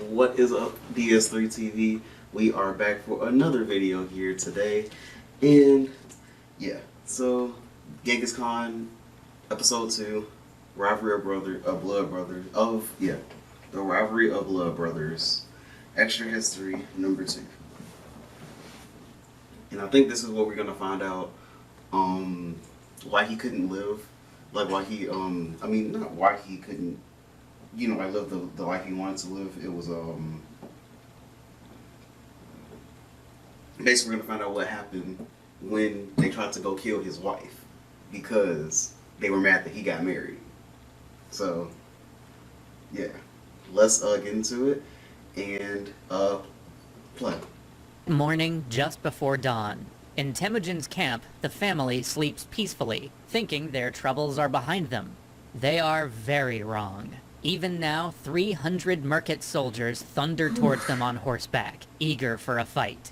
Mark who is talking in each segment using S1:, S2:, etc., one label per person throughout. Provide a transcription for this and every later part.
S1: What is up, DS3TV? We are back for another video here today, and yeah, so Genghis Khan, episode 2, Rivalry of Blood Brothers, the Rivalry of Blood Brothers, extra history number 2. And I think this is what we're gonna find out, why he couldn't live, like why he, not why he couldn't, like live the life he wanted to live. It was, basically we're gonna find out what happened when they tried to go kill his wife because they were mad that he got married. So, yeah, let's get into it and play.
S2: Morning just before dawn. In Temujin's camp, the family sleeps peacefully, thinking their troubles are behind them. They are very wrong. Even now, 300 Merkit soldiers thunder towards them on horseback, eager for a fight.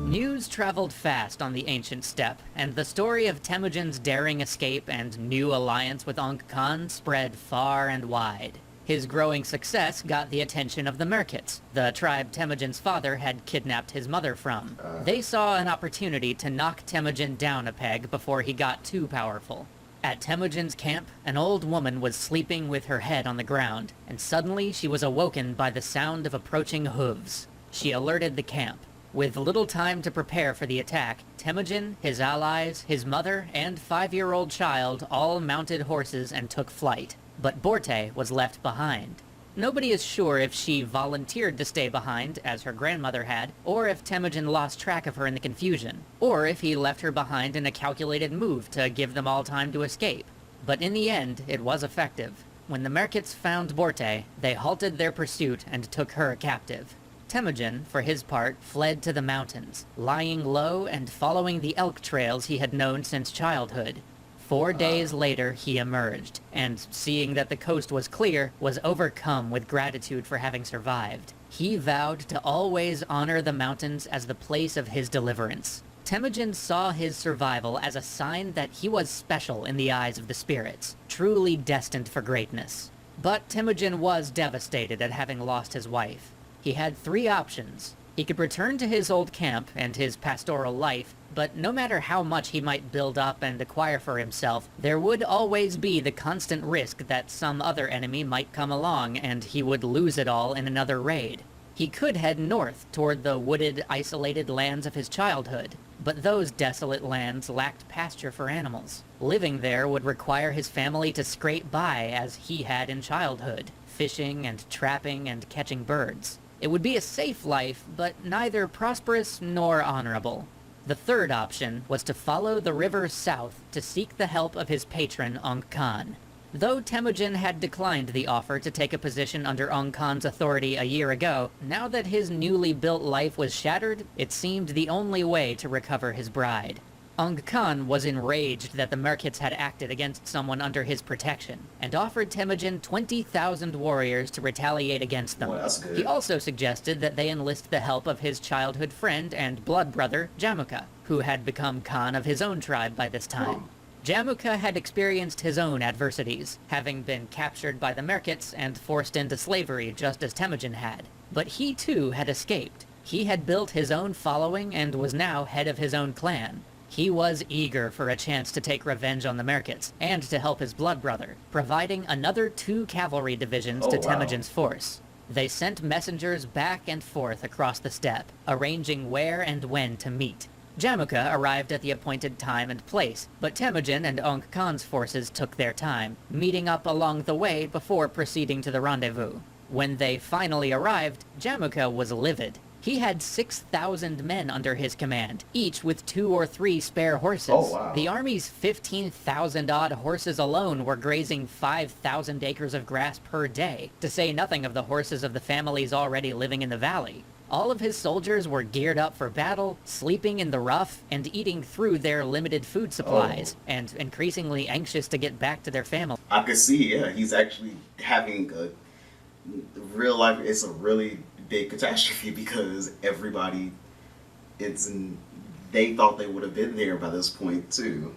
S2: News traveled fast on the ancient steppe, and the story of Temujin's daring escape and new alliance with Ong Khan spread far and wide. His growing success got the attention of the Merkits, the tribe Temujin's father had kidnapped his mother from. They saw an opportunity to knock Temujin down a peg before he got too powerful. At Temujin's camp, an old woman was sleeping with her head on the ground, and suddenly she was awoken by the sound of approaching hooves. She alerted the camp. With little time to prepare for the attack, Temujin, his allies, his mother, and 5-year-old child all mounted horses and took flight. But Borte was left behind. Nobody is sure if she volunteered to stay behind, as her grandmother had, or if Temujin lost track of her in the confusion, or if he left her behind in a calculated move to give them all time to escape. But in the end, it was effective. When the Merkits found Borte, they halted their pursuit and took her captive. Temujin, for his part, fled to the mountains, lying low and following the elk trails he had known since childhood. 4 days later, he emerged, and seeing that the coast was clear, was overcome with gratitude for having survived. He vowed to always honor the mountains as the place of his deliverance. Temujin saw his survival as a sign that he was special in the eyes of the spirits, truly destined for greatness. But Temujin was devastated at having lost his wife. He had 3 options. He could return to his old camp and his pastoral life, but no matter how much he might build up and acquire for himself, there would always be the constant risk that some other enemy might come along and he would lose it all in another raid. He could head north toward the wooded, isolated lands of his childhood, but those desolate lands lacked pasture for animals. Living there would require his family to scrape by as he had in childhood, fishing and trapping and catching birds. It would be a safe life, but neither prosperous nor honorable. The third option was to follow the river south to seek the help of his patron Ong Khan. Though Temujin had declined the offer to take a position under Ong Khan's authority a year ago, now that his newly built life was shattered, it seemed the only way to recover his bride. Ong Khan was enraged that the Merkits had acted against someone under his protection, and offered Temujin 20,000 warriors to retaliate against them.
S1: Well, that's good.
S2: He also suggested that they enlist the help of his childhood friend and blood brother, Jamuka, who had become Khan of his own tribe by this time. Jamuka had experienced his own adversities, having been captured by the Merkits and forced into slavery just as Temujin had. But he too had escaped. He had built his own following and was now head of his own clan. He was eager for a chance to take revenge on the Merkits, and to help his blood brother, providing another 2 cavalry divisions to Temujin's force. They sent messengers back and forth across the steppe, arranging where and when to meet. Jamuka arrived at the appointed time and place, but Temujin and Ong Khan's forces took their time, meeting up along the way before proceeding to the rendezvous. When they finally arrived, Jamuka was livid. He had 6,000 men under his command, each with 2 or 3 spare horses.
S1: Oh, wow.
S2: The army's 15,000-odd horses alone were grazing 5,000 acres of grass per day, to say nothing of the horses of the families already living in the valley. All of his soldiers were geared up for battle, sleeping in the rough, and eating through their limited food supplies, and increasingly anxious to get back to their family.
S1: I could see, yeah, he's actually having a real life. It's a really big catastrophe because everybody, they thought they would have been there by this point too.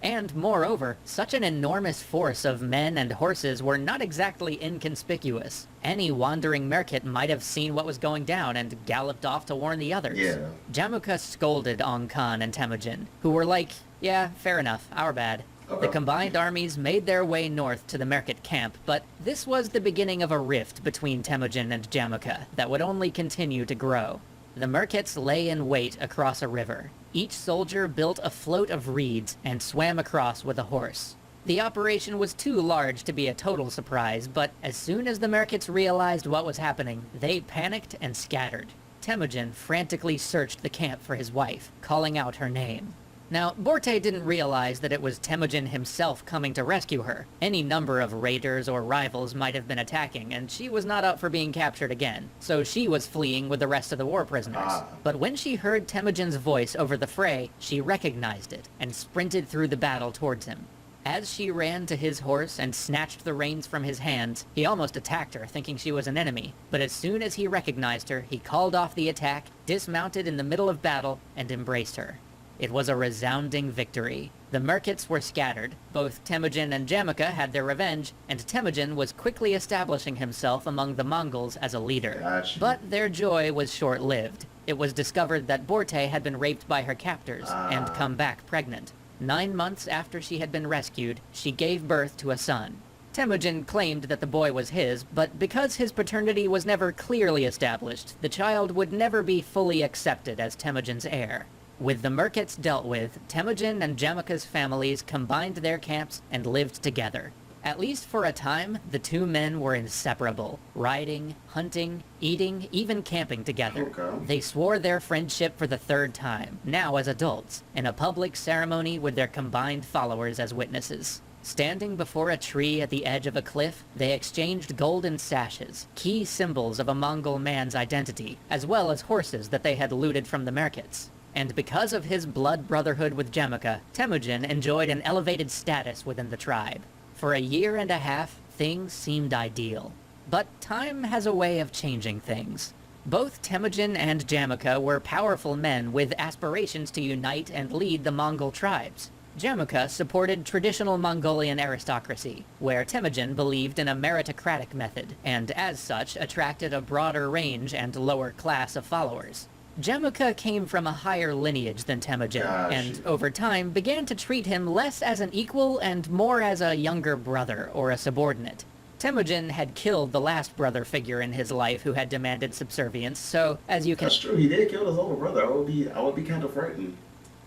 S2: And moreover, such an enormous force of men and horses were not exactly inconspicuous. Any wandering merchant might have seen what was going down and galloped off to warn the others.
S1: Yeah.
S2: Jamukha scolded Khan and Temujin, who were like, yeah, fair enough, our bad.
S1: Okay.
S2: The combined armies made their way north to the merchant camp, but this was the beginning of a rift between Temujin and Jamukha that would only continue to grow. The merchants lay in wait across a river. Each soldier built a float of reeds and swam across with a horse. The operation was too large to be a total surprise, but as soon as the merchants realized what was happening, they panicked and scattered. Temujin frantically searched the camp for his wife, calling out her name. Now, Borte didn't realize that it was Temujin himself coming to rescue her. Any number of raiders or rivals might have been attacking, and she was not up for being captured again, so she was fleeing with the rest of the war prisoners. But when she heard Temujin's voice over the fray, she recognized it, and sprinted through the battle towards him. As she ran to his horse and snatched the reins from his hands, he almost attacked her, thinking she was an enemy. But as soon as he recognized her, he called off the attack, dismounted in the middle of battle, and embraced her. It was a resounding victory. The merchants were scattered. Both Temujin and Jamukha had their revenge, and Temujin was quickly establishing himself among the Mongols as a leader.
S1: Gotcha.
S2: But their joy was short-lived. It was discovered that Borte had been raped by her captors and come back pregnant. 9 months after she had been rescued, she gave birth to a son. Temujin claimed that the boy was his, but because his paternity was never clearly established, the child would never be fully accepted as Temujin's heir. With the merchants dealt with, Temujin and Jamukha's families combined their camps and lived together. At least for a time, the two men were inseparable, riding, hunting, eating, even camping together.
S1: Okay.
S2: They swore their friendship for the third time, now as adults, in a public ceremony with their combined followers as witnesses. Standing before a tree at the edge of a cliff, they exchanged golden sashes, key symbols of a Mongol man's identity, as well as horses that they had looted from the merchants. And because of his blood brotherhood with Jamukha, Temujin enjoyed an elevated status within the tribe. For a year and a half, things seemed ideal. But time has a way of changing things. Both Temujin and Jamukha were powerful men with aspirations to unite and lead the Mongol tribes. Jamukha supported traditional Mongolian aristocracy, where Temujin believed in a meritocratic method, and as such attracted a broader range and lower class of followers. Jamukha came from a higher lineage than Temujin, and over time began to treat him less as an equal and more as a younger brother or a subordinate. Temujin had killed the last brother figure in his life who had demanded subservience, so as you can...
S1: That's true, he did kill his older brother. I would be kind of frightened.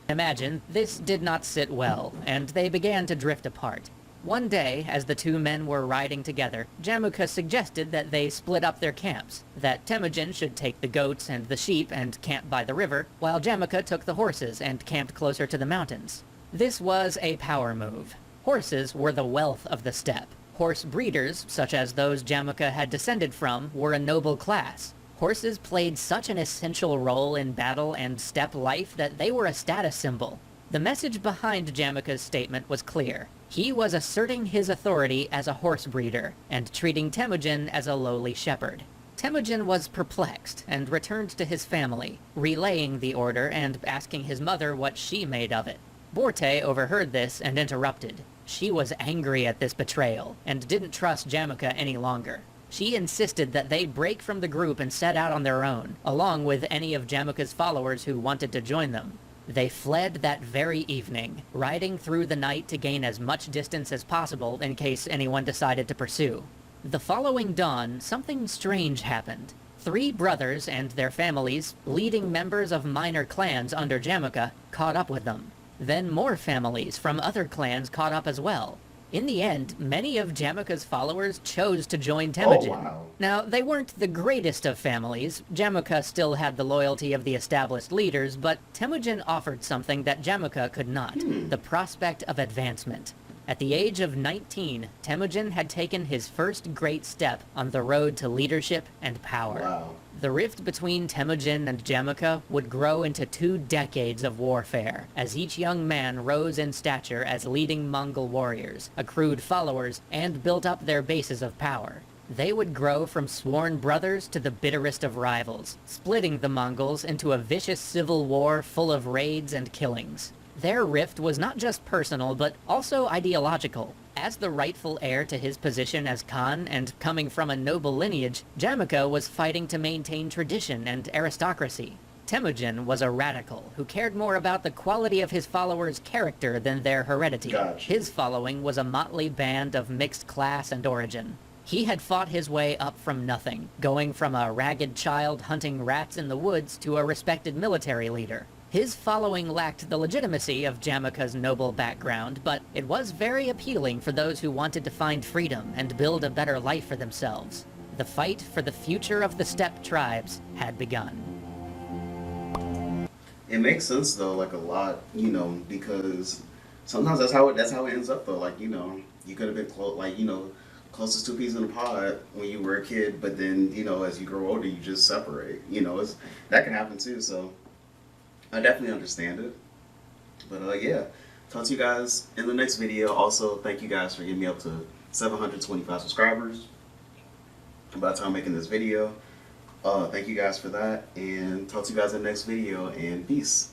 S2: Imagine, this did not sit well, and they began to drift apart. One day, as the two men were riding together, Jamukha suggested that they split up their camps, that Temujin should take the goats and the sheep and camp by the river, while Jamukha took the horses and camped closer to the mountains. This was a power move. Horses were the wealth of the steppe. Horse breeders, such as those Jamukha had descended from, were a noble class. Horses played such an essential role in battle and steppe life that they were a status symbol. The message behind Jamukha's statement was clear. He was asserting his authority as a horse breeder, and treating Temujin as a lowly shepherd. Temujin was perplexed, and returned to his family, relaying the order and asking his mother what she made of it. Borte overheard this and interrupted. She was angry at this betrayal, and didn't trust Jamukha any longer. She insisted that they break from the group and set out on their own, along with any of Jamukha's followers who wanted to join them. They fled that very evening, riding through the night to gain as much distance as possible in case anyone decided to pursue. The following dawn, something strange happened. 3 brothers and their families, leading members of minor clans under Jamukha, caught up with them. Then more families from other clans caught up as well. In the end, many of Jamukha's followers chose to join Temujin.
S1: Oh, wow.
S2: Now, they weren't the greatest of families. Jamukha still had the loyalty of the established leaders, but Temujin offered something that Jamukha could not, the prospect of advancement. At the age of 19, Temujin had taken his first great step on the road to leadership and power.
S1: Wow.
S2: The rift between Temujin and Jamukha would grow into 2 decades of warfare, as each young man rose in stature as leading Mongol warriors, accrued followers, and built up their bases of power. They would grow from sworn brothers to the bitterest of rivals, splitting the Mongols into a vicious civil war full of raids and killings. Their rift was not just personal, but also ideological. As the rightful heir to his position as Khan and coming from a noble lineage, Jamaica was fighting to maintain tradition and aristocracy. Temujin was a radical who cared more about the quality of his followers' character than their heredity.
S1: Gotcha.
S2: His following was a motley band of mixed class and origin. He had fought his way up from nothing, going from a ragged child hunting rats in the woods to a respected military leader. His following lacked the legitimacy of Jamaica's noble background, but it was very appealing for those who wanted to find freedom and build a better life for themselves. The fight for the future of the steppe tribes had begun.
S1: It makes sense though, like a lot, you know, because sometimes that's how it ends up though. Like, you know, you could have been close, like, you know, closest two peas in a pod when you were a kid, but then, you know, as you grow older, you just separate. You know, that can happen too. So I definitely understand it. But yeah, talk to you guys in the next video. Also, thank you guys for getting me up to 725 subscribers by the time I'm making this video. Thank you guys for that, and talk to you guys in the next video, and peace.